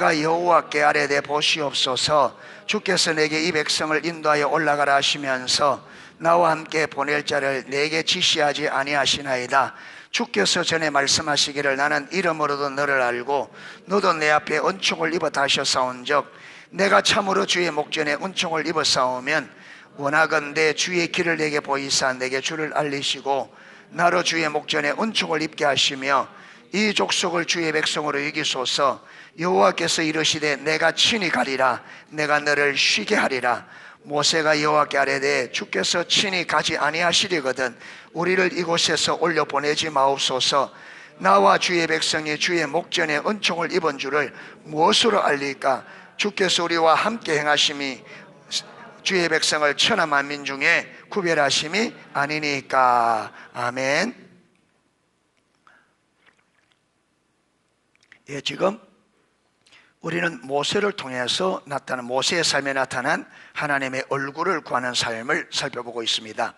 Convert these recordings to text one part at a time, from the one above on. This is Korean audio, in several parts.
내가 여호와께 아뢰되 보시옵소서. 주께서 내게 이 백성을 인도하여 올라가라 하시면서 나와 함께 보낼 자를 내게 지시하지 아니하시나이다. 주께서 전에 말씀하시기를 나는 이름으로도 너를 알고 너도 내 앞에 은총을 입었다 하셨사온즉 내가 참으로 주의 목전에 은총을 입었사오면 원하건대 주의 길을 내게 보이사 내게 주를 알리시고 나로 주의 목전에 은총을 입게 하시며 이 족속을 주의 백성으로 여기소서. 여호와께서 이르시되 내가 친히 가리라. 내가 너를 쉬게 하리라. 모세가 여호와께 아뢰되 주께서 친히 가지 아니하시리거든 우리를 이곳에서 올려 보내지 마옵소서. 나와 주의 백성이 주의 목전에 은총을 입은 줄을 무엇으로 알릴까? 주께서 우리와 함께 행하심이 주의 백성을 천하 만민 중에 구별하심이 아니니까. 아멘. 예, 지금 우리는 모세를 통해서 나타난 모세의 삶에 나타난 하나님의 얼굴을 구하는 삶을 살펴보고 있습니다.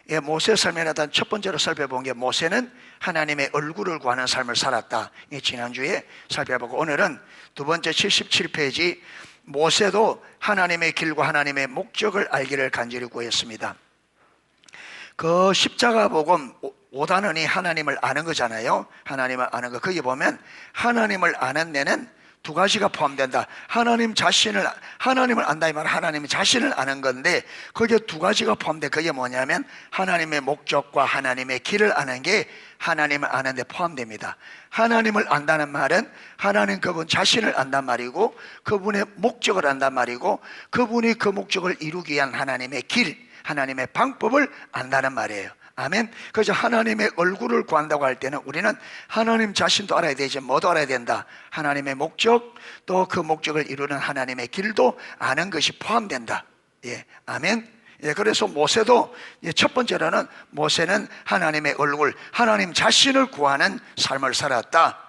예, 모세의 삶에 나타난 첫 번째로 살펴본 게 모세는 하나님의 얼굴을 구하는 삶을 살았다. 지난주에 살펴보고 오늘은 두 번째 77페이지 모세도 하나님의 길과 하나님의 목적을 알기를 간절히 구했습니다. 그 십자가 복음 5단원이 하나님을 아는 거잖아요. 하나님을 아는 거. 거기 보면 하나님을 아는 데는 두 가지가 포함된다. 하나님을 안다 이 말은 하나님 자신을 아는 건데 거기에 두 가지가 포함돼. 그게 뭐냐면 하나님의 목적과 하나님의 길을 아는 게 하나님을 아는 데 포함됩니다. 하나님을 안다는 말은 하나님 그분 자신을 안단 말이고 그분의 목적을 안단 말이고 그분이 그 목적을 이루기 위한 하나님의 길, 하나님의 방법을 안다는 말이에요. 아멘. 그래서 하나님의 얼굴을 구한다고 할 때는 우리는 하나님 자신도 알아야 되지. 뭐도 알아야 된다. 하나님의 목적, 또 그 목적을 이루는 하나님의 길도 아는 것이 포함된다. 예, 아멘. 예, 그래서 모세도 첫 번째로는 모세는 하나님의 얼굴, 하나님 자신을 구하는 삶을 살았다.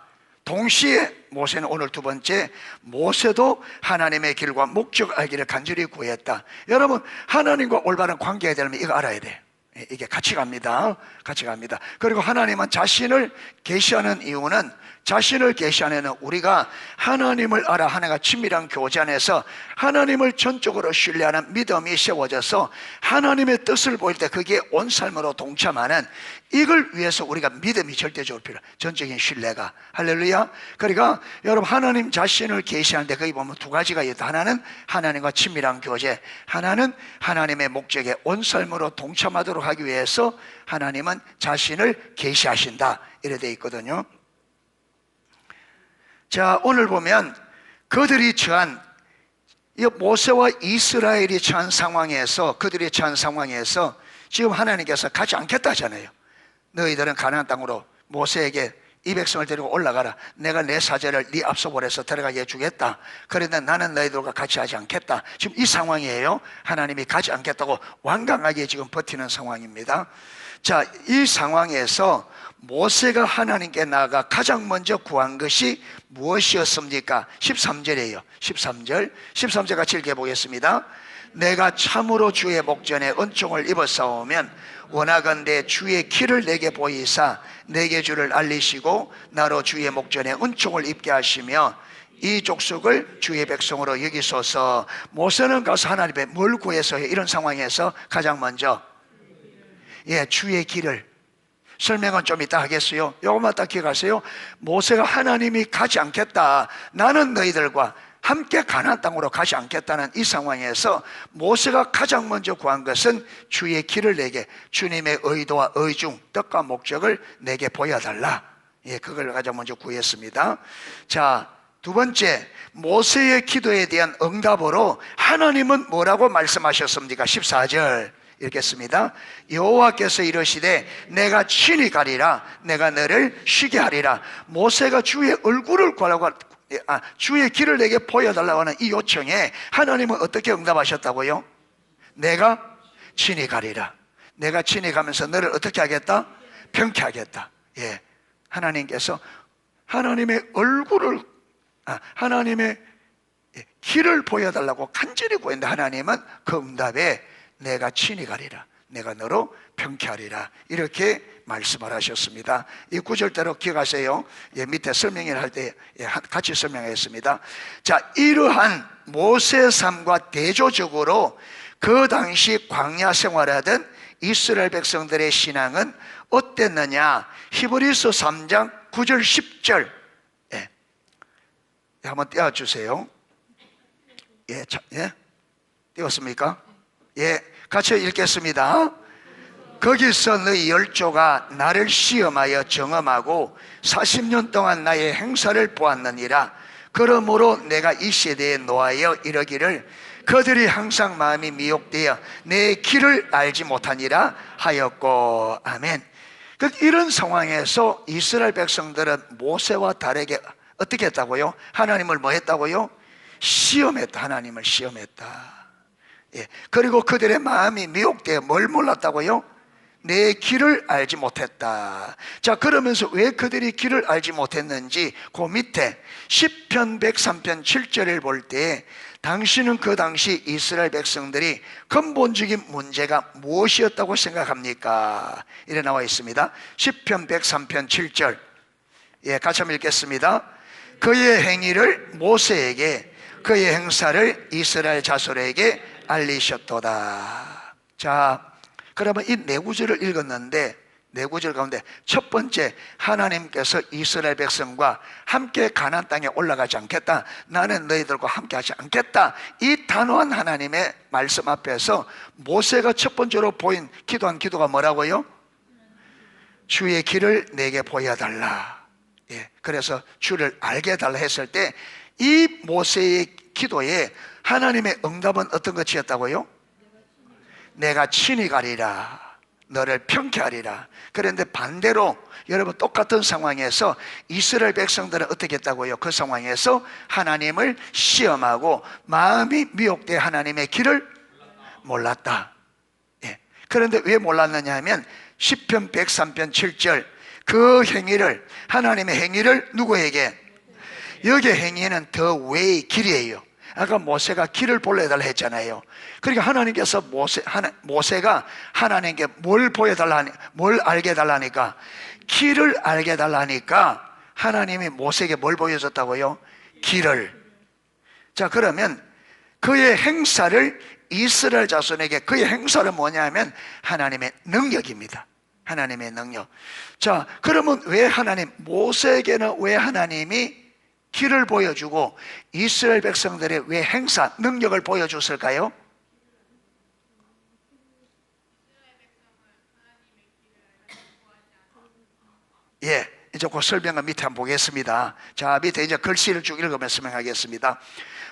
동시에 모세는 오늘 두 번째 모세도 하나님의 길과 목적 알기를 간절히 구했다. 여러분, 하나님과 올바른 관계가 되려면 이거 알아야 돼. 이게 같이 갑니다. 같이 갑니다. 그리고 하나님은 자신을 계시하는 이유는 자신을 계시하는 우리가 하나님을 알아 하나가 친밀한 교제 안에서 하나님을 전적으로 신뢰하는 믿음이 세워져서 하나님의 뜻을 보일 때 그게 온 삶으로 동참하는 이걸 위해서 우리가 믿음이 절대적으로 필요해. 전적인 신뢰가. 할렐루야. 그러니까 여러분 하나님 자신을 계시하는데 거기 보면 두 가지가 있다. 하나는 하나님과 친밀한 교제, 하나는 하나님의 목적에 온 삶으로 동참하도록 하기 위해서 하나님은 자신을 계시하신다. 이래 돼 있거든요. 자, 오늘 보면 그들이 처한 이 모세와 이스라엘이 처한 상황에서 그들이 처한 상황에서 지금 하나님께서 가지 않겠다 하잖아요. 너희들은 가나안 땅으로 모세에게 이 백성을 데리고 올라가라. 내가 내 사제를 네 앞서 보내서 데려가게 해주겠다. 그런데 나는 너희들과 같이 하지 않겠다. 지금 이 상황이에요. 하나님이 가지 않겠다고 완강하게 지금 버티는 상황입니다. 자, 이 상황에서 모세가 하나님께 나아가 가장 먼저 구한 것이 무엇이었습니까? 13절이에요. 13절 같이 읽어보겠습니다. 내가 참으로 주의 목전에 은총을 입었사오면 원하건대 주의 길을 내게 보이사 내게 주를 알리시고 나로 주의 목전에 은총을 입게 하시며 이 족속을 주의 백성으로 여기소서. 모세는 가서 하나님께 뭘 구해서 해? 이런 상황에서 가장 먼저 주의 길을, 설명은 좀 이따 하겠어요. 요것만 딱 기억하세요. 모세가 하나님이 가지 않겠다, 나는 너희들과 함께 가나안 땅으로 가지 않겠다는 이 상황에서 모세가 가장 먼저 구한 것은 주의 길을 내게, 주님의 의도와 의중, 뜻과 목적을 내게 보여달라. 그걸 가장 먼저 구했습니다. 자, 두 번째, 모세의 기도에 대한 응답으로 하나님은 뭐라고 말씀하셨습니까? 14절 읽겠습니다. 여호와께서 이르시되 내가 친히 가리라. 내가 너를 쉬게 하리라. 모세가 주의 얼굴을 구하려고 주의 길을 내게 보여달라고 하는 이 요청에 하나님은 어떻게 응답하셨다고요? 내가 친히 가리라. 내가 친히 가면서 너를 어떻게 하겠다? 평케하겠다. 하나님께서 하나님의 얼굴을 하나님의 길을 보여달라고 간절히 구했는데 하나님은 그 응답에 내가 친히 가리라. 내가 너로 평쾌하리라. 이렇게 말씀을 하셨습니다. 이 구절대로 기억하세요. 밑에 설명을 할 때 같이 설명했습니다. 자, 이러한 모세의 삶과 대조적으로 그 당시 광야 생활하던 이스라엘 백성들의 신앙은 어땠느냐? 히브리서 3장 9절 10절 한번 띄워주세요. 띄웠습니까? 같이 읽겠습니다. 거기서 너희 열조가 나를 시험하여 정험하고 40년 동안 나의 행사를 보았느니라. 그러므로 내가 이 세대에 노하여 이러기를 그들이 항상 마음이 미혹되어 내 길을 알지 못하니라 하였고. 아멘. 이런 상황에서 이스라엘 백성들은 모세와 다르게 어떻게 했다고요? 하나님을 뭐 했다고요? 시험했다. 하나님을 시험했다. 그리고 그들의 마음이 미혹되어 뭘 몰랐다고요? 내 길을 알지 못했다. 자, 그러면서 왜 그들이 길을 알지 못했는지 그 밑에 시편 103편 7절을 볼 때 당신은 그 당시 이스라엘 백성들이 근본적인 문제가 무엇이었다고 생각합니까? 이래 나와 있습니다. 시편 103편 7절 같이 한번 읽겠습니다. 그의 행위를 모세에게 그의 행사를 이스라엘 자손에게 알리셨도다. 자, 그러면 이 네 구절을 읽었는데 네 구절 가운데 첫 번째, 하나님께서 이스라엘 백성과 함께 가나안 땅에 올라가지 않겠다, 나는 너희들과 함께 하지 않겠다, 이 단호한 하나님의 말씀 앞에서 모세가 첫 번째로 기도한 기도가 뭐라고요? 주의 길을 내게 보여달라. 그래서 주를 알게 해달라 했을 때 이 모세의 기도에 하나님의 응답은 어떤 것이었다고요? 내가 친히 가리라. 너를 평쾌하리라. 그런데 반대로 여러분 똑같은 상황에서 이스라엘 백성들은 어떻게 했다고요? 그 상황에서 하나님을 시험하고 마음이 미혹돼 하나님의 길을 몰랐다. 그런데 왜 몰랐느냐 하면 시편 103편 7절 그 행위를, 하나님의 행위를 누구에게? 여기의 행위는 더 웨이, 길이에요. 아까 모세가 길을 보여달라 했잖아요. 그러니까 하나님께서 모세가 하나님께 뭘 보여달라, 뭘 알게 해달라니까? 길을 알게 해달라니까 하나님이 모세에게 뭘 보여줬다고요? 길을. 자, 그러면 그의 행사를 이스라엘 자손에게, 그의 행사는 뭐냐면 하나님의 능력입니다. 하나님의 능력. 자, 그러면 왜 모세에게는 왜 하나님이 길을 보여주고 이스라엘 백성들의 왜 행사, 능력을 보여줬을까요? 이제 그 설명을 밑에 한번 보겠습니다. 자, 밑에 이제 글씨를 쭉 읽으면 설명하겠습니다.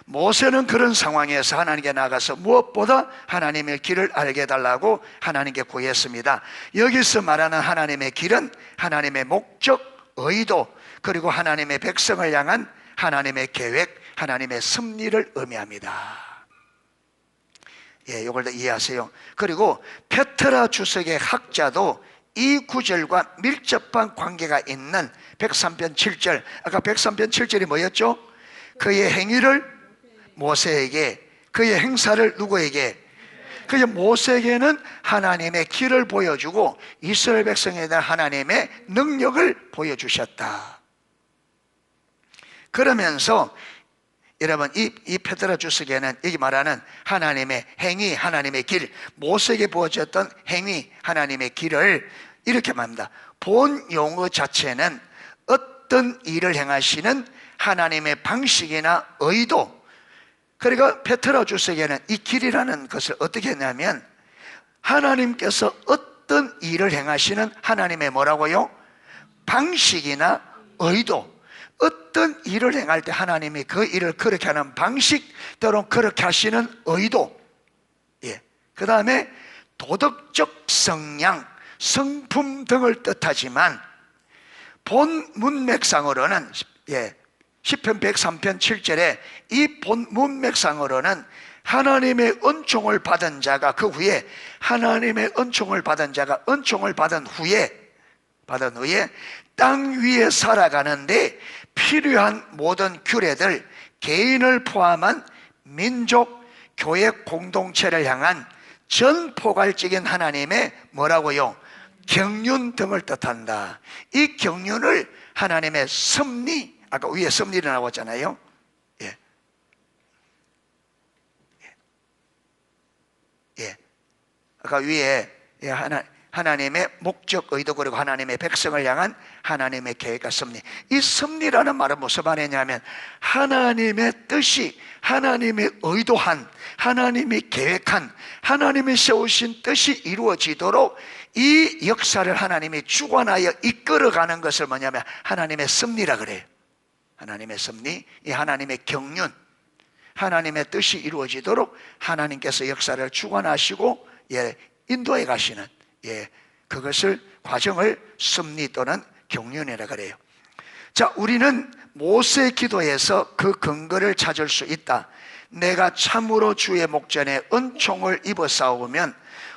모세는 그런 상황에서 하나님께 나가서 무엇보다 하나님의 길을 알게 해달라고 하나님께 구했습니다. 여기서 말하는 하나님의 길은 하나님의 목적, 의도, 그리고 하나님의 백성을 향한 하나님의 계획, 하나님의 섭리를 의미합니다. 이걸 다 이해하세요. 그리고 페트라 주석의 학자도 이 구절과 밀접한 관계가 있는 103편 7절, 아까 103편 7절이 뭐였죠? 그의 행위를 모세에게, 그의 행사를 누구에게? 그의 모세에게는 하나님의 길을 보여주고 이스라엘 백성에 대한 하나님의 능력을 보여주셨다. 그러면서 여러분 이 페트라 주석에는 여기 말하는 하나님의 행위, 하나님의 길, 모세에게 보여줬던 행위, 하나님의 길을 이렇게 말합니다. 본 용어 자체는 어떤 일을 행하시는 하나님의 방식이나 의도. 그러니까 페트라 주석에는 이 길이라는 것을 어떻게 했냐면 하나님께서 어떤 일을 행하시는 하나님의 뭐라고요? 방식이나 의도. 어떤 일을 행할 때 하나님이 그 일을 그렇게 하는 방식, 또는 그렇게 하시는 의도, 그 다음에 도덕적 성향, 성품 등을 뜻하지만 본 문맥상으로는 시편 103편 7절에 이 본 문맥상으로는 하나님의 은총을 받은 자가 그 후에 하나님의 은총을 받은 자가 은총을 받은 후에 땅 위에 살아가는데 필요한 모든 규례들, 개인을 포함한 민족, 교회 공동체를 향한 전포괄적인 하나님의 뭐라고요? 경륜 등을 뜻한다. 이 경륜을 하나님의 섭리, 아까 위에 섭리를 나왔잖아요. 예. 예. 아까 위에 하나님의 목적, 의도, 그리고 하나님의 백성을 향한 하나님의 계획과 섭리. 이 섭리라는 말은 무슨 말이냐면 하나님의 뜻이, 하나님의 의도한, 하나님이 계획한, 하나님이 세우신 뜻이 이루어지도록 이 역사를 하나님이 주관하여 이끌어가는 것을 뭐냐면 하나님의 섭리라 그래요. 하나님의 섭리, 이 하나님의 경륜, 하나님의 뜻이 이루어지도록 하나님께서 역사를 주관하시고 인도해 가시는 그것을 과정을 섭리 또는 경륜이라 그래요. 자, 우리는 모세의 기도에서 그 근거를 찾을 수 있다. 내가 참으로 주의 목전에 은총을 입어 싸우면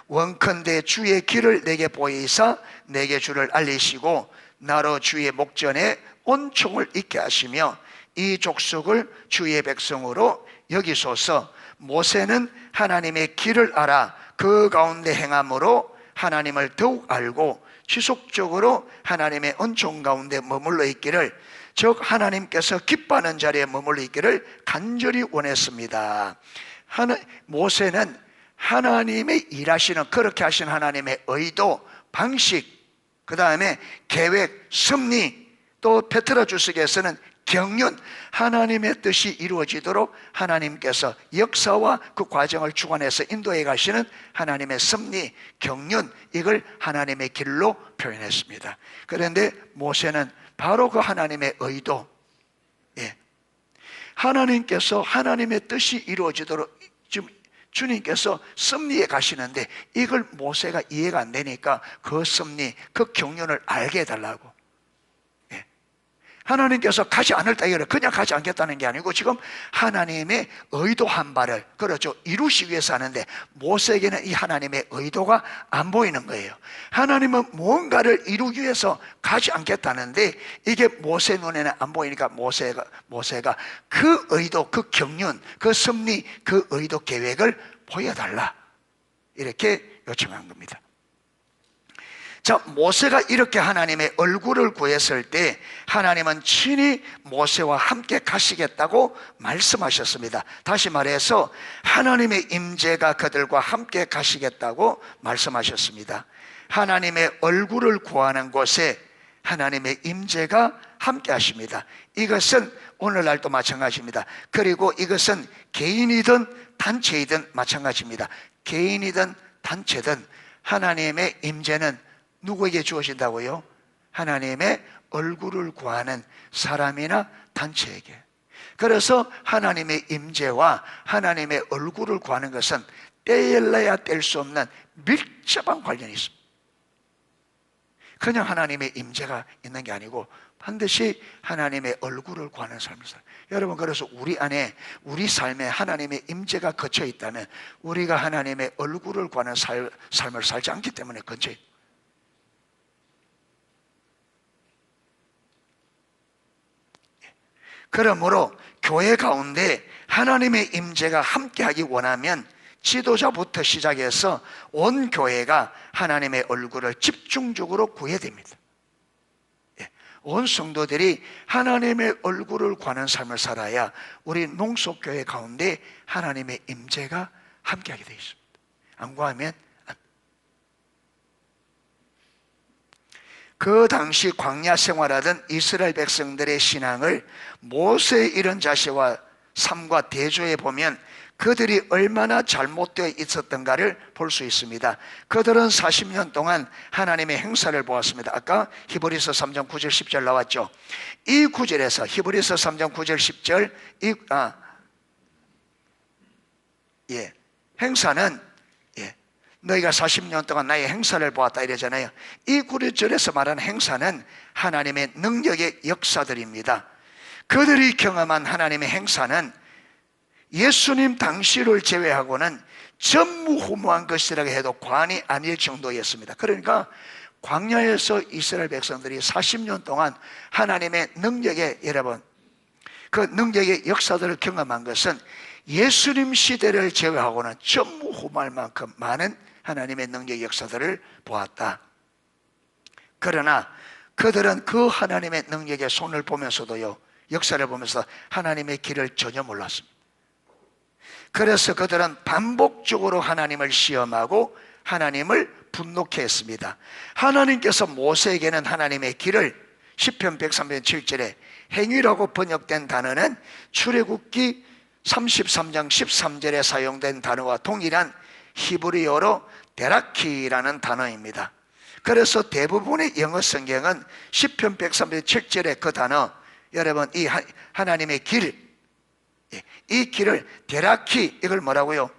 원컨대 주의 길을 내게 보이사 내게 주를 알리시고 나로 주의 목전에 은총을 잊게 하시며 이 족속을 주의 백성으로 여기소서. 모세는 하나님의 길을 알아 그 가운데 행함으로 하나님을 더욱 알고 지속적으로 하나님의 은총 가운데 머물러 있기를, 즉 하나님께서 기뻐하는 자리에 머물러 있기를 간절히 원했습니다. 모세는 하나님의 일하시는, 그렇게 하신 하나님의 의도, 방식, 그 다음에 계획, 섭리, 또 페트라 주석에서는 경륜, 하나님의 뜻이 이루어지도록 하나님께서 역사와 그 과정을 주관해서 인도해 가시는 하나님의 섭리, 경륜, 이걸 하나님의 길로 표현했습니다. 그런데 모세는 바로 그 하나님의 의도, 하나님께서 하나님의 뜻이 이루어지도록 지금 주님께서 섭리에 가시는데 이걸 모세가 이해가 안 되니까 그 섭리, 그 경륜을 알게 해달라고. 하나님께서 가지 않을다 이거를 그냥 가지 않겠다는 게 아니고 지금 하나님의 의도한 바를, 그렇죠, 이루시기 위해서 하는데 모세에게는 이 하나님의 의도가 안 보이는 거예요. 하나님은 무언가를 이루기 위해서 가지 않겠다는데 이게 모세 눈에는 안 보이니까 모세가 그 의도, 그 경륜, 그 섭리, 그 의도 계획을 보여달라 이렇게 요청한 겁니다. 자, 모세가 이렇게 하나님의 얼굴을 구했을 때 하나님은 친히 모세와 함께 가시겠다고 말씀하셨습니다. 다시 말해서 하나님의 임재가 그들과 함께 가시겠다고 말씀하셨습니다. 하나님의 얼굴을 구하는 곳에 하나님의 임재가 함께 하십니다. 이것은 오늘날도 마찬가지입니다. 그리고 이것은 개인이든 단체이든 마찬가지입니다. 개인이든 단체든 하나님의 임재는 누구에게 주어진다고요? 하나님의 얼굴을 구하는 사람이나 단체에게. 그래서 하나님의 임재와 하나님의 얼굴을 구하는 것은 떼일래야 뗄 수 없는 밀접한 관련이 있습니다. 그냥 하나님의 임재가 있는 게 아니고 반드시 하나님의 얼굴을 구하는 삶을 살아요. 여러분, 그래서 우리 안에, 우리 삶에 하나님의 임재가 거쳐 있다면 우리가 하나님의 얼굴을 구하는 삶을 살지 않기 때문에 거쳐 있다. 그러므로 교회 가운데 하나님의 임재가 함께하기 원하면 지도자부터 시작해서 온 교회가 하나님의 얼굴을 집중적으로 구해야 됩니다. 온 성도들이 하나님의 얼굴을 구하는 삶을 살아야 우리 농속교회 가운데 하나님의 임재가 함께하게 되어 있습니다. 안 구하면 그 당시 광야 생활하던 이스라엘 백성들의 신앙을 모세의 이런 자세와 삶과 대조해 보면 그들이 얼마나 잘못되어 있었던가를 볼 수 있습니다. 그들은 40년 동안 하나님의 행사를 보았습니다. 아까 히브리서 3장 9절 10절 나왔죠. 이 구절에서 히브리서 3장 9절 10절 행사는 너희가 40년 동안 나의 행사를 보았다 이러잖아요. 이 구절에서 말하는 행사는 하나님의 능력의 역사들입니다. 그들이 경험한 하나님의 행사는 예수님 당시를 제외하고는 전무후무한 것이라고 해도 과언이 아닐 정도였습니다. 그러니까 광야에서 이스라엘 백성들이 40년 동안 하나님의 능력의, 여러분, 그 능력의 역사들을 경험한 것은 예수님 시대를 제외하고는 전무후무할 만큼 많은 하나님의 능력 역사들을 보았다. 그러나 그들은 그 하나님의 능력의 손을 보면서도요, 역사를 보면서 하나님의 길을 전혀 몰랐습니다. 그래서 그들은 반복적으로 하나님을 시험하고 하나님을 분노케 했습니다. 하나님께서 모세에게는 하나님의 길을 시편 103편 7절에 행위라고 번역된 단어는 출애굽기 33장 13절에 사용된 단어와 동일한 히브리어로 데라키라는 단어입니다. 그래서 대부분의 영어 성경은 시편 103편 7절의 그 단어, 여러분 이 하나님의 길, 이 길을 데라키, 이걸 뭐라고요?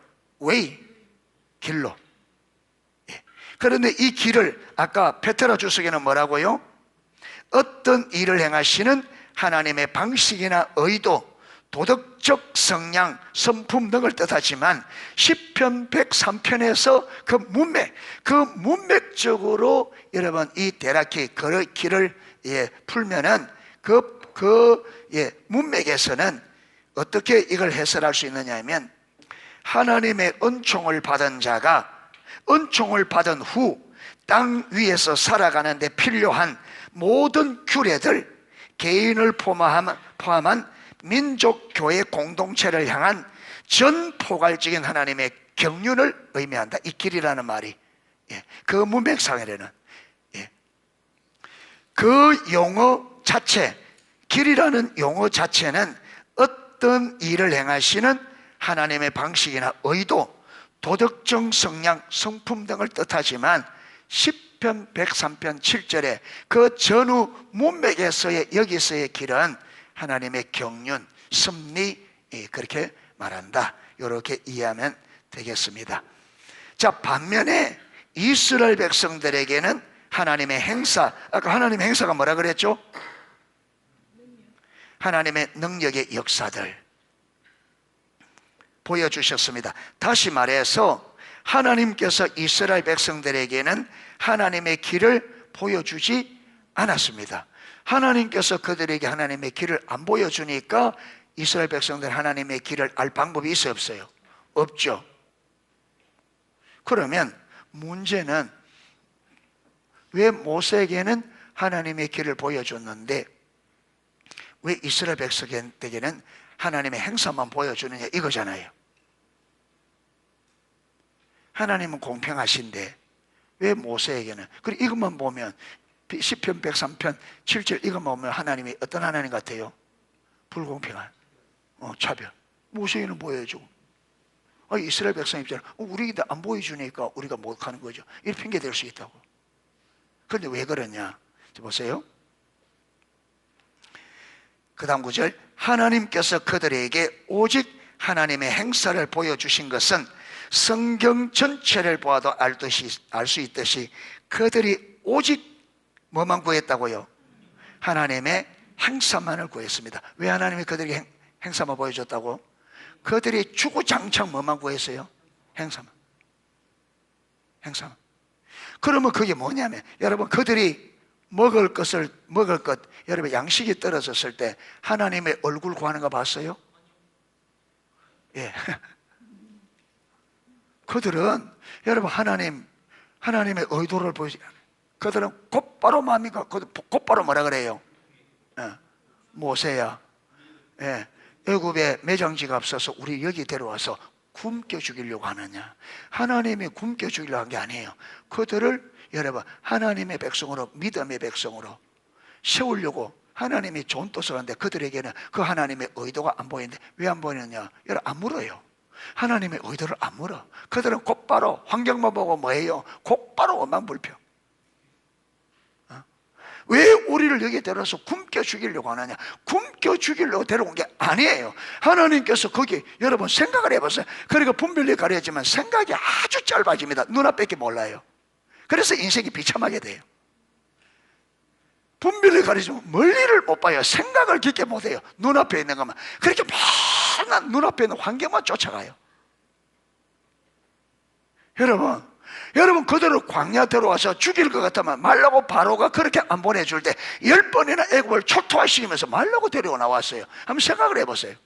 웨이, 길로. 그런데 이 길을 아까 페트라 주석에는 뭐라고요? 어떤 일을 행하시는 하나님의 방식이나 의도, 도덕적 성향, 성품 등을 뜻하지만 시편 103편에서 그 문맥적으로 여러분 이 데라키 그 길을 풀면은 문맥에서는 어떻게 이걸 해설할 수 있느냐 하면, 하나님의 은총을 받은 자가 은총을 받은 후 땅 위에서 살아가는 데 필요한 모든 규례들, 개인을 포함한 민족, 교회 공동체를 향한 전포괄적인 하나님의 경륜을 의미한다. 이 길이라는 말이 그 문맥상에는 그 용어 자체, 길이라는 용어 자체는 어떤 일을 행하시는 하나님의 방식이나 의도, 도덕적 성향, 성품 등을 뜻하지만 시편 103편 7절에 그 전후 문맥에서의 여기서의 길은 하나님의 경륜, 섭리, 그렇게 말한다. 이렇게 이해하면 되겠습니다. 자, 반면에 이스라엘 백성들에게는 하나님의 행사, 아까 하나님의 행사가 뭐라 그랬죠? 하나님의 능력의 역사들 보여주셨습니다. 다시 말해서 하나님께서 이스라엘 백성들에게는 하나님의 길을 보여주지 않았습니다. 하나님께서 그들에게 하나님의 길을 안 보여주니까 이스라엘 백성들 하나님의 길을 알 방법이 있어요, 없어요? 없죠. 그러면 문제는 왜 모세에게는 하나님의 길을 보여줬는데 왜 이스라엘 백성에게는 하나님의 행사만 보여주느냐, 이거잖아요. 하나님은 공평하신데 왜 모세에게는, 그리고 이것만 보면 시편 103편 7절 이것만 보면 하나님이 어떤 하나님 같아요? 불공평한 차별. 모세에게는 보여주고 이스라엘 백성 입장에 우리에게 안 보여주니까 우리가 못하는 거죠. 이렇게 핑계 댈 수 있다고. 그런데 왜 그러냐, 보세요. 그 다음 구절, 하나님께서 그들에게 오직 하나님의 행사를 보여주신 것은 성경 전체를 보아도 알 수 있듯이 그들이 오직 뭐만 구했다고요? 하나님의 행사만을 구했습니다. 왜 하나님이 그들에게 행사만 보여줬다고? 그들이 주구장창 뭐만 구했어요? 행사만. 그러면 그게 뭐냐면, 여러분 그들이 먹을 것, 여러분 양식이 떨어졌을 때 하나님의 얼굴 구하는 거 봤어요? 예. 그들은 여러분 하나님의 의도를 보이지 않아요. 그들은 곧바로 뭡니까? 곧바로 뭐라 그래요? 모세야, 애굽에 매장지가 없어서 우리 여기 데려와서 굶겨 죽이려고 하느냐? 하나님이 굶겨 죽이려고 한 게 아니에요. 그들을 여러분 하나님의 백성으로, 믿음의 백성으로 세우려고 하나님이 좋은 뜻을 하는데 그들에게는 그 하나님의 의도가 안 보이는데 왜 안 보이느냐? 여러분 안 물어요. 하나님의 의도를 안 물어. 그들은 곧바로 환경만 보고 뭐해요? 곧바로 원망불평. 왜 우리를 여기에 데려와서 굶겨 죽이려고 하느냐? 굶겨 죽이려고 데려온 게 아니에요. 하나님께서 거기 여러분 생각을 해보세요. 그러니까 분별력이 가려지만 생각이 아주 짧아집니다. 눈앞밖에 몰라요. 그래서 인생이 비참하게 돼요. 분별력이 가려지면 멀리를 못 봐요. 생각을 깊게 못 해요. 눈앞에 있는 것만. 그렇게 맨날 눈앞에 있는 환경만 쫓아가요. 여러분 그대로 광야 들어와서 죽일 것 같으면 말라고 바로가 그렇게 안 보내줄 때 10번이나 애굽을 초토화시키면서 말라고 데리고 나왔어요. 한번 생각을 해보세요.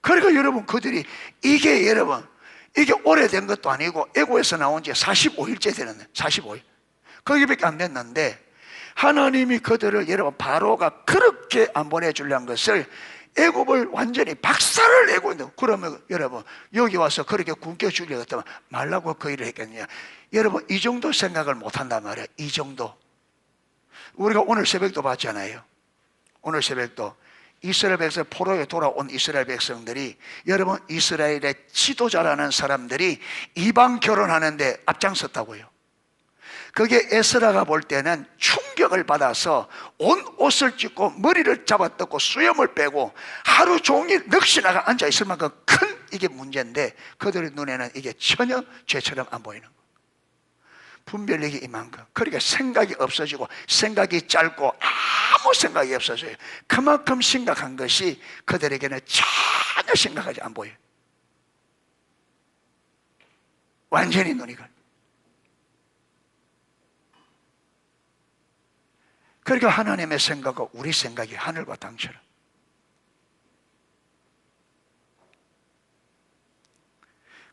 그러니까 여러분 그들이 이게 여러분 이게 오래된 것도 아니고 애고에서 나온 지 45일째 되는 45일 거기밖에 안 됐는데 하나님이 그들을 여러분 바로가 그렇게 안 보내주려는 것을 애굽을 완전히 박살을 내고 있는. 그러면 여러분 여기 와서 그렇게 굶겨 죽이려고 했다면 말라고 그 일을 했겠느냐. 여러분 이 정도 생각을 못한단 말이에요. 이 정도. 우리가 오늘 새벽도 봤잖아요. 오늘 새벽도 이스라엘 백성 포로에 돌아온 이스라엘 백성들이 여러분 이스라엘의 지도자라는 사람들이 이방 결혼하는데 앞장섰다고요. 그게 에스라가 볼 때는 충격을 받아서 온 옷을 찢고 머리를 잡아뜯고 수염을 빼고 하루 종일 넋이나가 앉아있을 만큼 큰 이게 문제인데 그들의 눈에는 이게 전혀 죄처럼 안 보이는 거예요. 분별력이 이만큼. 그러니까 생각이 없어지고 생각이 짧고 아무 생각이 없어져요. 그만큼 심각한 것이 그들에게는 전혀 심각하지 안 보여요. 완전히 눈이 가요. 그러니까 하나님의 생각과 우리 생각이 하늘과 땅처럼.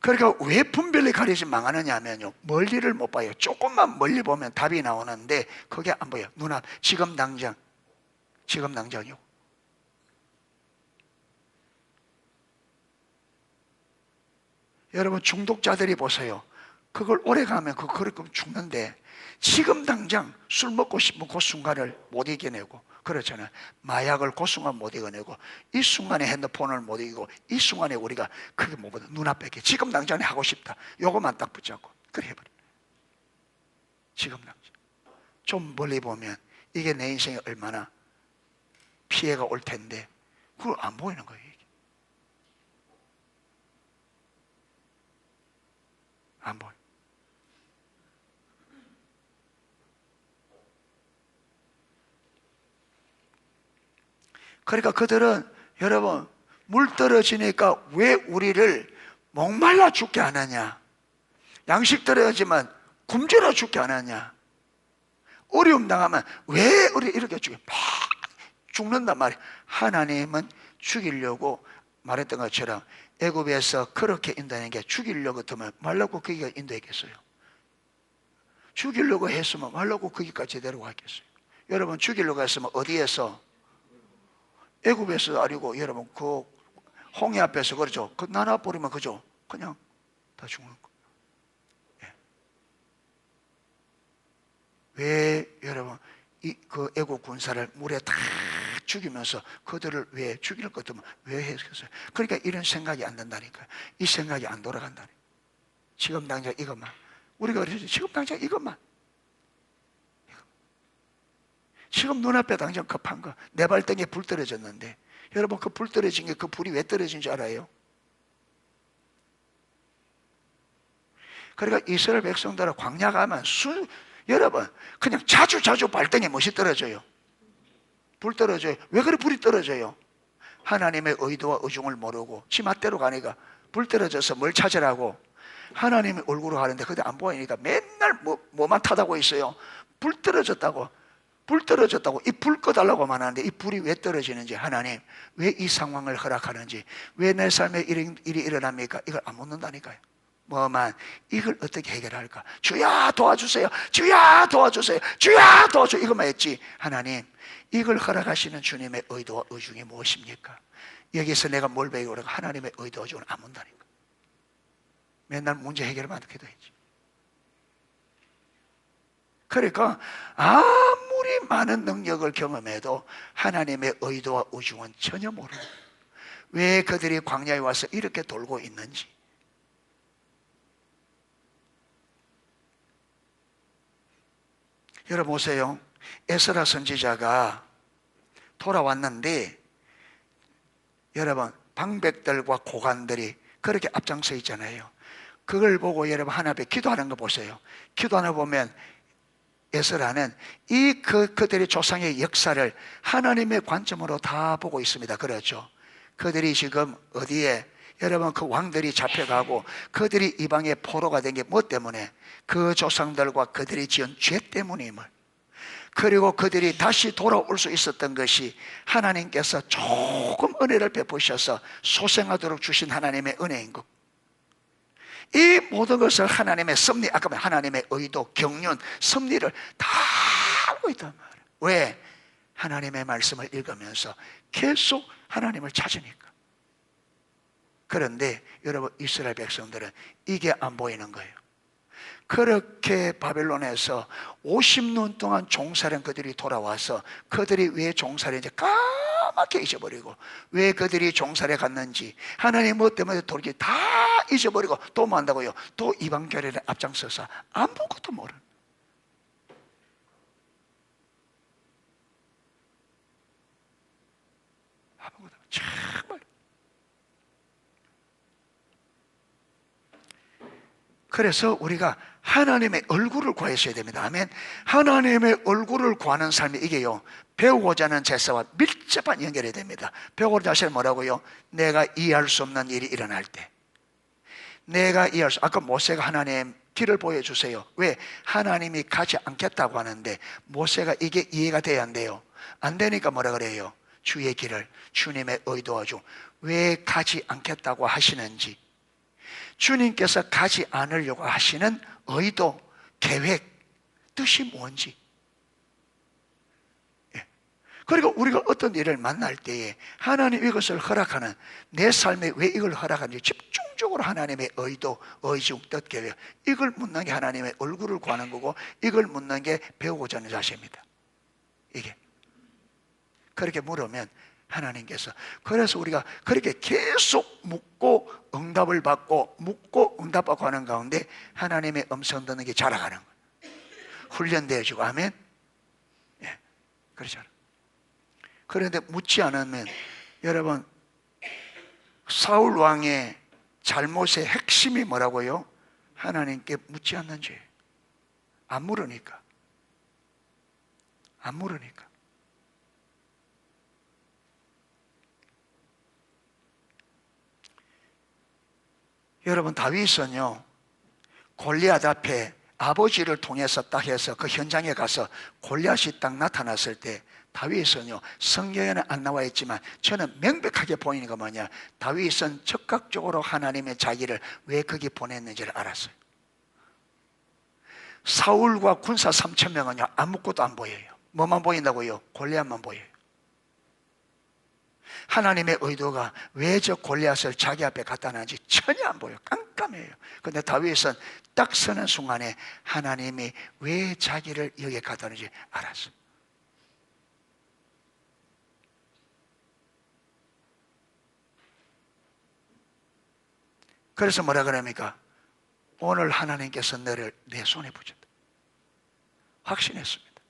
그러니까 왜 분별이 가려지 망하느냐 하면요, 멀리를 못 봐요. 조금만 멀리 보면 답이 나오는데 그게 안 보여요. 눈앞, 지금 당장이요. 여러분 중독자들이 보세요. 그걸 오래 가면 그렇게 죽는데 지금 당장 술 먹고 싶은 그 순간을 못 이겨내고, 그렇잖아요. 마약을 그 순간 못 이겨내고, 이 순간에 핸드폰을 못 이기고, 이 순간에 우리가 그게 뭐보다 눈앞에 지금 당장에 하고 싶다, 요것만 딱 붙잡고 그래 해버려. 지금 당장. 좀 멀리 보면 이게 내 인생에 얼마나 피해가 올 텐데 그걸 안 보이는 거예요. 이게. 안 보여. 그러니까 그들은 여러분 물 떨어지니까 왜 우리를 목말라 죽게 안 하냐, 양식 떨어지만 굶주려 죽게 안 하냐, 어려움 당하면 왜 우리 이렇게 죽여 막 죽는단 말이에요. 하나님은 죽이려고 말했던 것처럼 애굽에서 그렇게 인도하는 게 죽이려고 했으면 말라고 거기가 인도했겠어요? 죽이려고 했으면 말라고 거기까지 데려가겠어요? 여러분 죽이려고 했으면 어디에서? 애굽에서 아니고 여러분 그 홍해 앞에서 그렇죠. 그 나눠 버리면 그죠. 그냥 다 죽는 거예요. 예. 왜 여러분 그 애국 군사를 물에 다 죽이면서 그들을 왜 죽일 것 같으면 왜 했겠어요? 그러니까 이런 생각이 안 된다니까요. 이 생각이 안 돌아간다니까요. 지금 당장 이것만. 우리가 그러죠. 지금 당장 이것만. 지금 눈앞에 당장 급한 거. 내 발등에 불 떨어졌는데 여러분 그 불 떨어진 게 그 불이 왜 떨어진 줄 알아요? 그러니까 이스라엘 백성들은 광야 가면 여러분 그냥 자주 발등에 못이 떨어져요. 불 떨어져요. 왜 그래 불이 떨어져요? 하나님의 의도와 의중을 모르고 지 맛대로 가니까 불 떨어져서 뭘 찾으라고 하나님의 얼굴을 하는데 그게 안 보이니까 맨날 뭐만 타다고 있어요. 불 떨어졌다고 이 불 꺼달라고만 하는데 이 불이 왜 떨어지는지, 하나님 왜 이 상황을 허락하는지, 왜 내 삶에 일이 일어납니까? 이걸 안 묻는다니까요. 뭐만 이걸 어떻게 해결할까? 주야 도와주세요. 주야 도와주세요. 주야 도와주세요. 이것만 했지. 하나님 이걸 허락하시는 주님의 의도와 의중이 무엇입니까? 여기서 내가 뭘 배우고 하나님의 의도와 의중을 안 묻는다니까. 맨날 문제 해결만 기도했지. 그러니까 아무리 많은 능력을 경험해도 하나님의 의도와 의중은 전혀 모르는 거예요. 왜 그들이 광야에 와서 이렇게 돌고 있는지. 여러분 보세요. 에스라 선지자가 돌아왔는데 여러분 방백들과 고관들이 그렇게 앞장서 있잖아요. 그걸 보고 여러분 하나 앞에 기도하는 거 보세요. 기도하는 거 보면 에스라는 그들의 조상의 역사를 하나님의 관점으로 다 보고 있습니다. 그렇죠? 그들이 지금 어디에 여러분 그 왕들이 잡혀가고 그들이 이방의 포로가 된 게 뭐 때문에? 그 조상들과 그들이 지은 죄 때문임을. 그리고 그들이 다시 돌아올 수 있었던 것이 하나님께서 조금 은혜를 베푸셔서 소생하도록 주신 하나님의 은혜인 것. 이 모든 것을 하나님의 섭리, 아까 말한 하나님의 의도, 경륜, 섭리를 다 알고 있단 말이에요. 왜? 하나님의 말씀을 읽으면서 계속 하나님을 찾으니까. 그런데 여러분, 이스라엘 백성들은 이게 안 보이는 거예요. 그렇게 바벨론에서 50년 동안 종살이한 그들이 돌아와서 그들이 왜 종살이인지 까맣게 잊어버리고, 왜 그들이 종살이에 갔는지, 하나님 뭐 때문에 돌기 다 잊어버리고 또 뭐 한다고요? 또 이방교회에 앞장서서 아무것도 모르는. 아무것도 정말. 그래서 우리가 하나님의 얼굴을 구하셔야 됩니다. 아멘. 하나님의 얼굴을 구하는 삶이 이게요, 배우고자 하는 제사와 밀접한 연결이 됩니다. 배우고자 하시는 뭐라고요? 내가 이해할 수 없는 일이 일어날 때, 내가 이해할 수, 아까 모세가 하나님 길을 보여주세요. 왜? 하나님이 가지 않겠다고 하는데 모세가 이게 이해가 돼야 안 돼요. 안 되니까 뭐라 그래요? 주의 길을, 주님의 의도와 중, 왜 가지 않겠다고 하시는지, 주님께서 가지 않으려고 하시는 의도, 계획, 뜻이 뭔지. 그리고 우리가 어떤 일을 만날 때에 하나님 이것을 허락하는, 내 삶에 왜 이걸 허락하는지 집중적으로 하나님의 의도, 의중, 뜻, 계획, 이걸 묻는 게 하나님의 얼굴을 구하는 거고, 이걸 묻는 게 배우고자 하는 자세입니다. 이게 그렇게 물으면 하나님께서, 그래서 우리가 그렇게 계속 묻고 응답을 받고 묻고 응답받고 하는 가운데 하나님의 음성 듣는 게 자라가는 거예요. 훈련되어지고. 아멘. 예, 그렇잖아요. 그런데 묻지 않으면, 여러분, 사울 왕의 잘못의 핵심이 뭐라고요? 하나님께 묻지 않는 죄. 안 물으니까. 안 물으니까. 여러분, 다윗은요, 골리앗 앞에 아버지를 통해서 딱 해서 그 현장에 가서 골리앗이 딱 나타났을 때, 다윗은요, 성경에는 안 나와 있지만 저는 명백하게 보이는 거 뭐냐, 다윗은 적극적으로 하나님의 자기를 왜 거기 보냈는지를 알았어요. 사울과 군사 3,000명은요 아무것도 안 보여요. 뭐만 보인다고요? 골리앗만 보여요. 하나님의 의도가 왜 저 골리앗을 자기 앞에 갖다 놨는지 전혀 안 보여요. 깜깜해요. 그런데 다윗은 딱 서는 순간에 하나님이 왜 자기를 여기에 갖다 놨는지 알았어요. 그래서 뭐라 그럽니까? 오늘 하나님께서 너를 내 손에 붙였다. 확신했습니다.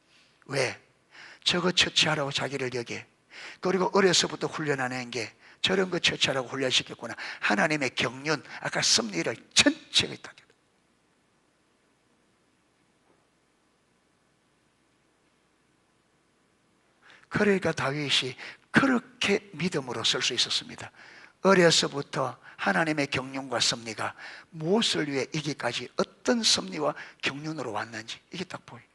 왜? 저거 처치하라고 자기를 여기에, 그리고 어려서부터 훈련하는 게 저런 거 처치하라고 훈련시켰구나. 하나님의 경륜, 아까 섭리를 전체가 있다. 그러니까 다윗이 그렇게 믿음으로 설 수 있었습니다. 어려서부터 하나님의 경륜과 섭리가 무엇을 위해 이기까지 어떤 섭리와 경륜으로 왔는지 이게 딱 보여요.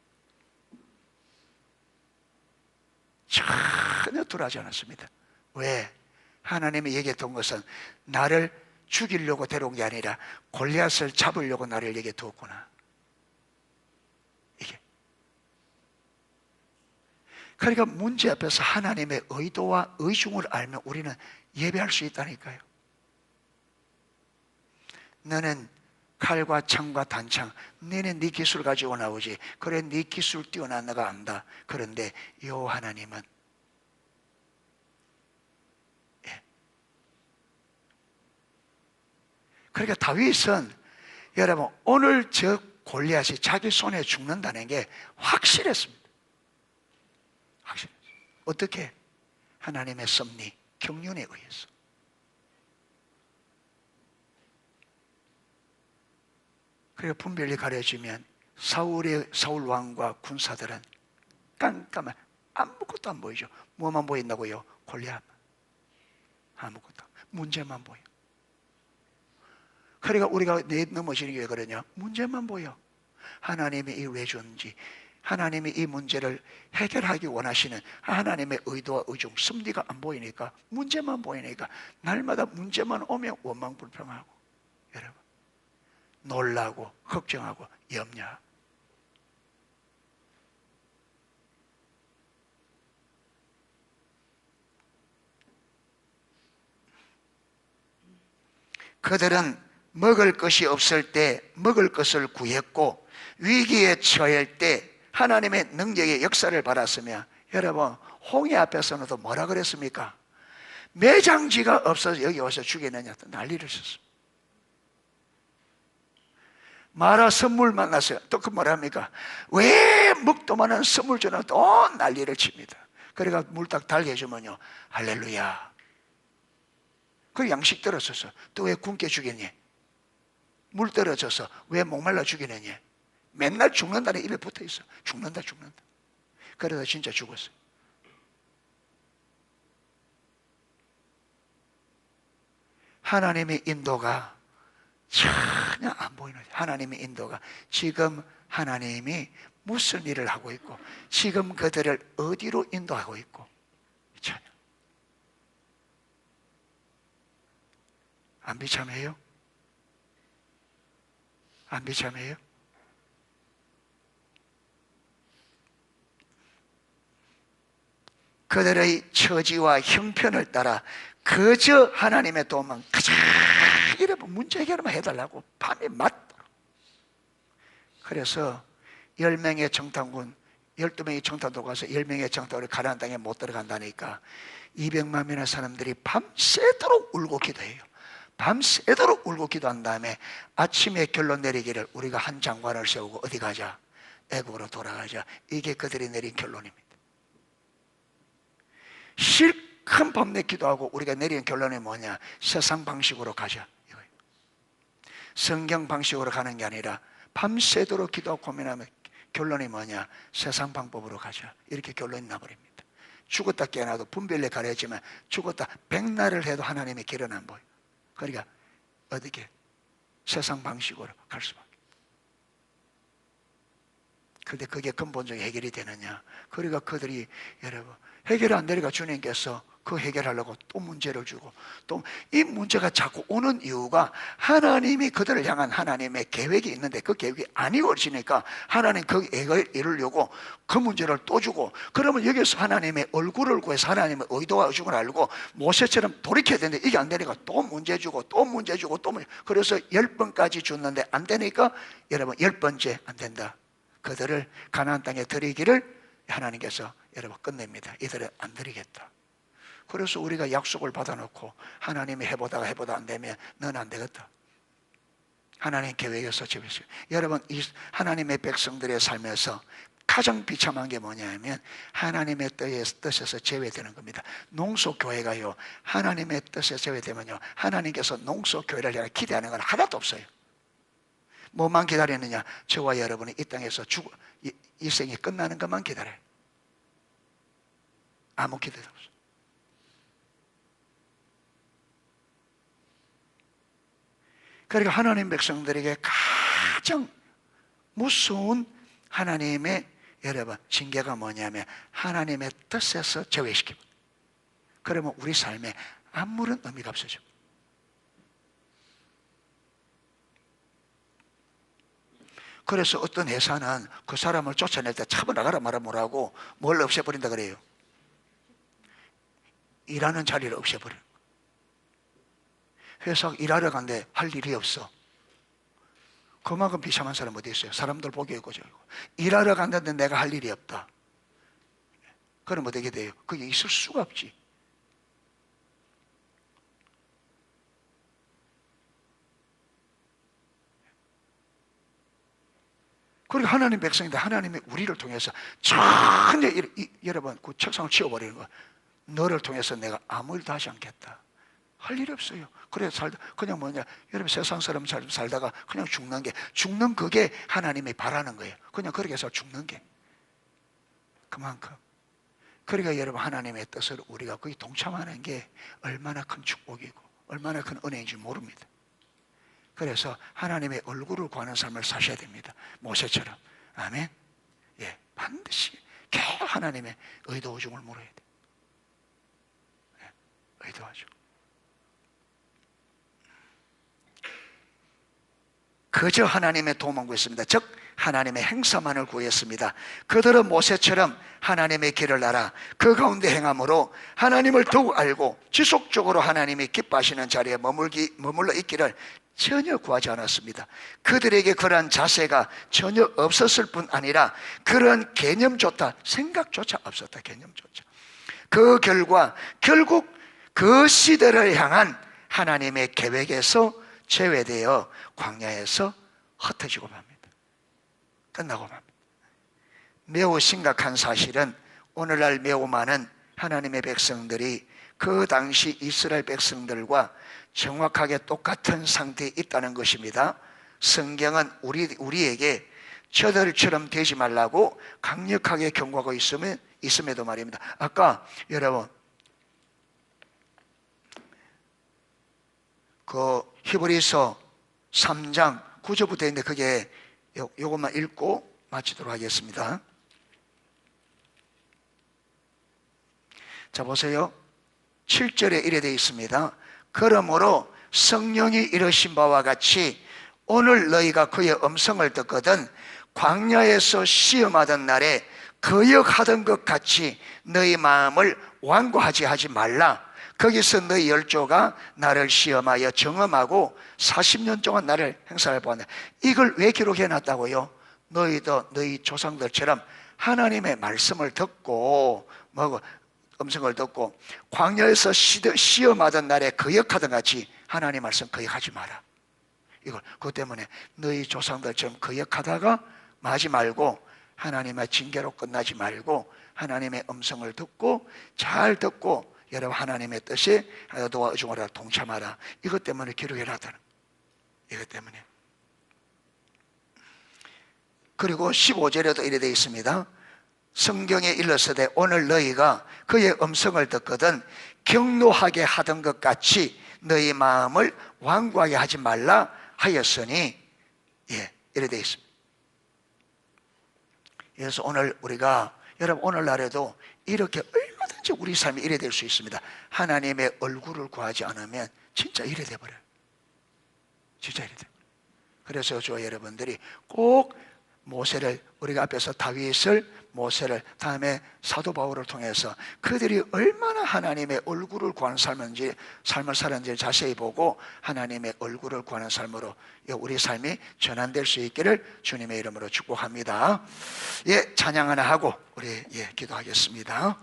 전혀 덜하지 않았습니다. 왜? 하나님이 얘기했던 것은 나를 죽이려고 데려온 게 아니라 골리앗을 잡으려고 나를 얘기해 두었구나. 이게. 그러니까 문제 앞에서 하나님의 의도와 의중을 알면 우리는 예배할 수 있다니까요. 너는 칼과 창과 단창, 너는 네 기술 가지고 나오지. 그래, 네 기술 뛰어난 너가 안다. 그런데 요 하나님은, 예. 그러니까 다윗은, 여러분, 오늘 저 골리앗이 자기 손에 죽는다는 게 확실했습니다. 확실했어요. 어떻게? 하나님의 섭리, 경륜에 의해서. 그리고 분별이 가려지면 사울 왕과 군사들은 깜깜한, 아무것도 안 보이죠. 뭐만 보인다고요? 골리앗. 아무것도. 문제만 보여. 그러니까 우리가 넘어지는 게 왜 그러냐? 문제만 보여. 하나님이 이걸 왜 줬는지, 하나님이 이 문제를 해결하기 원하시는 하나님의 의도와 의중, 섭리가 안 보이니까, 문제만 보이니까 날마다 문제만 오면 원망불평하고, 여러분 놀라고 걱정하고 염려하고. 그들은 먹을 것이 없을 때 먹을 것을 구했고, 위기에 처할 때 하나님의 능력의 역사를 받았으며, 여러분 홍해 앞에서는 뭐라 그랬습니까? 매장지가 없어서 여기 와서 죽이느냐 또 난리를 쳤습니다. 마라 선물 만났어요. 또 그 뭐랍니까? 왜 먹도 많은 선물 주나 또 난리를 칩니다. 그러니까 물 딱 달게 해주면요, 할렐루야. 그 양식 떨어져서 또 왜 굶게 죽이니? 물 떨어져서 왜 목말라 죽이느니? 맨날 죽는다는 입에 붙어 있어. 죽는다. 그러다 진짜 죽었어요. 하나님의 인도가 전혀 안 보이는 거예요. 하나님의 인도가 지금 하나님이 무슨 일을 하고 있고, 지금 그들을 어디로 인도하고 있고, 전혀 안 비참해요? 안 비참해요? 그들의 처지와 형편을 따라 그저 하나님의 도움만 가자 이러면 문제 해결만 해달라고 밤에 맞도록. 그래서 10명의 정탐군, 12명의 정탐도 가서 10명의 정탐을 가나안 땅에 못 들어간다니까 200만 명의 사람들이 밤새도록 울고 기도해요. 밤새도록 울고 기도한 다음에 아침에 결론 내리기를, 우리가 한 장관을 세우고 어디 가자? 애국으로 돌아가자. 이게 그들이 내린 결론입니다. 실컷 밤새 기도하고 우리가 내린 결론이 뭐냐? 세상 방식으로 가자. 이거예요. 성경 방식으로 가는 게 아니라 밤새도록 기도하고 고민하면 결론이 뭐냐? 세상 방법으로 가자. 이렇게 결론이 나버립니다. 죽었다 깨어나도 분별에 가려지만 죽었다 백날을 해도 하나님의 길은 안 보여. 그러니까 어떻게? 세상 방식으로 갈 수밖에. 그런데 그게 근본적인 해결이 되느냐? 그러니까 그들이, 여러분, 해결 안 되니까 주님께서 그 해결하려고 또 문제를 주고, 또 이 문제가 자꾸 오는 이유가 하나님이 그들을 향한 하나님의 계획이 있는데 그 계획이 안 이루어지니까 하나님 그 계획을 이루려고 그 문제를 또 주고, 그러면 여기서 하나님의 얼굴을 구해서 하나님의 의도와 의중을 알고 모세처럼 돌이켜야 되는데 이게 안 되니까 또 문제 주고 또 문제 주고 또 문제. 그래서 10번까지 줬는데 안 되니까 여러분 10번째 안 된다. 그들을 가나안 땅에 들이기를 하나님께서 여러분 끝냅니다. 이들은 안 드리겠다. 그래서 우리가 약속을 받아놓고 하나님이 해보다가 안 되면 넌 안 되겠다. 하나님 계획에서 제외했어요. 여러분, 이 하나님의 백성들의 삶에서 가장 비참한 게 뭐냐면 하나님의 뜻에서 제외되는 겁니다. 농소교회가요, 하나님의 뜻에 제외되면요, 하나님께서 농소교회를 향해 기대하는 건 하나도 없어요. 뭐만 기다리느냐? 저와 여러분이 이 땅에서 이 생이 끝나는 것만 기다려요. 아무 기대도 없어요. 그러니까 하나님 백성들에게 가장 무서운 하나님의 여러분 징계가 뭐냐면 하나님의 뜻에서 제외시킵니다. 그러면 우리 삶에 아무런 의미가 없어져. 그래서 어떤 회사는 그 사람을 쫓아낼 때 차버나가라 말아 뭐라고 뭘 없애버린다 그래요? 일하는 자리를 없애버려. 회사 일하러 간데 할 일이 없어. 그만큼 비참한 사람 어디 있어요? 사람들 보기에 그죠. 일하러 간다는데 내가 할 일이 없다. 그럼 어떻게 돼요? 그게 있을 수가 없지. 그리고 하나님 백성인데 하나님이 우리를 통해서 전혀 여러분 그 책상을 치워버리는 거야. 너를 통해서 내가 아무 일도 하지 않겠다. 할 일이 없어요. 그래서 그냥 뭐냐, 여러분 세상 사람 살다가 그냥 죽는 그게 하나님이 바라는 거예요. 그냥 그렇게 해서 죽는 게 그만큼. 그러니까 여러분 하나님의 뜻을 우리가 거기 동참하는 게 얼마나 큰 축복이고 얼마나 큰 은혜인지 모릅니다. 그래서 하나님의 얼굴을 구하는 삶을 사셔야 됩니다. 모세처럼. 아멘. 예, 반드시 계속 하나님의 의도중을 물어야 돼. 예, 의도하죠. 그저 하나님의 도움만 구했습니다. 즉 하나님의 행사만을 구했습니다. 그들은 모세처럼 하나님의 길을 알아 그 가운데 행함으로 하나님을 더욱 알고 지속적으로 하나님이 기뻐하시는 자리에 머물러 있기를 전혀 구하지 않았습니다. 그들에게 그러한 자세가 전혀 없었을 뿐 아니라 그런 개념조차, 생각조차 없었다. 개념조차. 그 결과 결국 그 시대를 향한 하나님의 계획에서 제외되어 광야에서 흩어지고 맙니다. 끝나고 맙니다. 매우 심각한 사실은 오늘날 매우 많은 하나님의 백성들이 그 당시 이스라엘 백성들과 정확하게 똑같은 상태에 있다는 것입니다. 성경은 우리에게 저들처럼 되지 말라고 강력하게 경고하고 있음에도 말입니다. 아까 여러분 그 히브리서 3장 9절부터 있는데 그게 요것만 읽고 마치도록 하겠습니다. 자 보세요. 7절에 이래 되어 있습니다. 그러므로 성령이 이르신 바와 같이 오늘 너희가 그의 음성을 듣거든 광야에서 시험하던 날에 거역하던 것 같이 너희 마음을 완고하지 하지 말라. 거기서 너희 열조가 나를 시험하여 정험하고 40년 동안 나를 행사해 보았네. 이걸 왜 기록해 놨다고요? 너희도 너희 조상들처럼 하나님의 말씀을 듣고 음성을 듣고 광야에서 시험하던 날에 거역하던 같이 하나님 말씀 거역하지 마라. 이걸 그것 때문에 너희 조상들처럼 거역하다가 마지 말고 하나님의 징계로 끝나지 말고 하나님의 음성을 듣고 잘 듣고 여러분 하나님의 뜻에 너와 의중하라 동참하라. 이것 때문에 기록해 놨다는 이것 때문에. 그리고 15절에도 이래 되어 있습니다. 성경에 일렀으되 오늘 너희가 그의 음성을 듣거든 경노하게 하던 것 같이 너희 마음을 완고하게 하지 말라 하였으니 이래 되어 있습니다. 그래서 오늘 우리가 여러분 오늘날에도 이렇게 얼마든지 우리 삶이 이래 될 수 있습니다. 하나님의 얼굴을 구하지 않으면 진짜 이래 돼버려요. 진짜 이래 돼버려요. 그래서 저와 여러분들이 꼭 모세를 우리가 앞에서 다윗을 모세를 다음에 사도 바울을 통해서 그들이 얼마나 하나님의 얼굴을 구하는 삶을 살았는지 자세히 보고 하나님의 얼굴을 구하는 삶으로 우리 삶이 전환될 수 있기를 주님의 이름으로 축복합니다. 찬양 하나 하고 우리 기도하겠습니다.